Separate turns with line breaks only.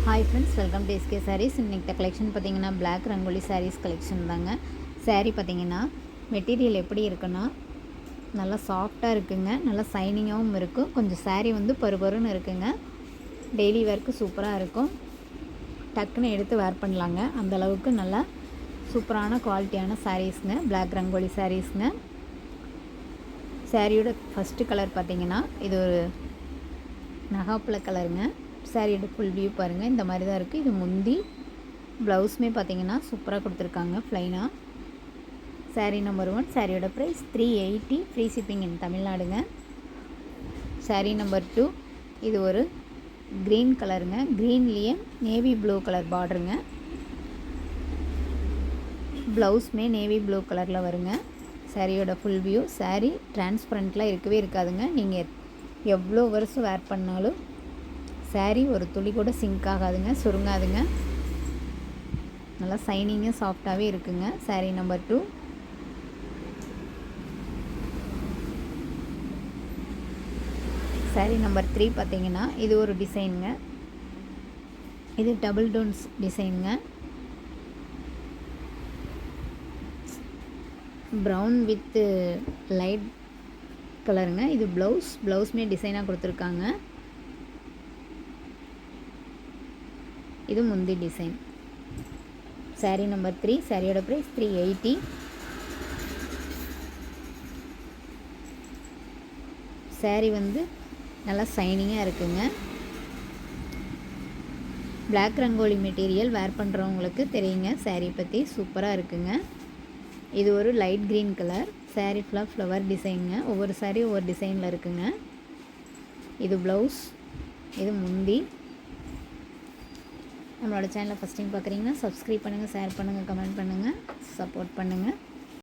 Hi friends, welcome to S K sarees. இன்றைக்கி collection பார்த்திங்கன்னா black rangoli saris collection தாங்க. சாரீ பார்த்திங்கன்னா மெட்டீரியல் எப்படி இருக்குன்னா நல்லா சாஃப்டாக இருக்குங்க, நல்லா சைனிங்காகவும் இருக்கும். கொஞ்சம் சாரீ வந்து பருபருன்னு இருக்குங்க. டெய்லி வேர்க்கு சூப்பராக இருக்கும். டக்குன்னு எடுத்து வேர் பண்ணலாங்க. அந்தளவுக்கு நல்லா சூப்பரான குவாலிட்டியான சாரீஸுங்க, பிளாக் ரங்கோலி சாரீஸுங்க. சாரியோட ஃபஸ்ட்டு கலர் பார்த்திங்கன்னா இது ஒரு நகாப்பழ கலருங்க. சாரியோட ஃபுல் வியூ பாருங்கள், இந்த மாதிரி தான் இருக்குது. இது முந்தி ப்ளவுஸுமே பார்த்திங்கன்னா சூப்பராக கொடுத்துருக்காங்க ப்ளைனாக. சாரீ நம்பர் 1. சாரியோட ப்ரைஸ் 380, ஃப்ரீ ஷிப்பிங் இன் தமிழ்நாடுங்க. சாரீ நம்பர் 2. இது ஒரு க்ரீன் கலருங்க, க்ரீன்லேயே நேவி ப்ளூ கலர் பார்டருங்க. ப்ளவுஸுமே நேவி ப்ளூ கலரில் வருங்க. சாரியோட ஃபுல் வியூ. சாரீ டிரான்ஸ்பரண்ட்லாம் இருக்கவே இருக்காதுங்க. நீங்கள் எவ்வளோ வருஷம் வேர் பண்ணாலும் சாரீ ஒரு துளி கூட சிங்க் ஆகாதுங்க, சுருங்காதுங்க. நல்லா சைனிங்காக சாஃப்டாகவே இருக்குங்க. சாரீ நம்பர் 2. சாரீ நம்பர் 3 பார்த்திங்கன்னா இது ஒரு டிசைனுங்க. இது டபுள் டோன்ஸ் டிசைனுங்க. ப்ரௌன் வித் லைட் கலருங்க. இது ப்ளவுஸுமே டிசைனாக கொடுத்துருக்காங்க. இது முந்தி டிசைன். சாரீ நம்பர் 3. சாரியோட ப்ரைஸ் 380. சாரீ வந்து நல்லா சைனிங்காக இருக்குங்க. பிளாக் ரங்கோலி மெட்டீரியல் வேர் பண்ணுறவங்களுக்கு தெரியுங்க சாரீ பற்றி. சூப்பராக இருக்குங்க. இது ஒரு லைட் க்ரீன் கலர். சாரீ ஃபுல்லாக ஃப்ளவர் டிசைனுங்க. ஒவ்வொரு சாரீ ஒவ்வொரு டிசைனில் இருக்குங்க. இது ப்ளவுஸ், இது முந்தி. நம்மளோட சேனலை ஃபஸ்ட் டைம் பார்க்குறீங்கன்னா சப்ஸ்கிரைப் பண்ணுங்கள், ஷேர் பண்ணுங்கள், கமெண்ட் பண்ணுங்கள், சப்போர்ட் பண்ணுங்கள்.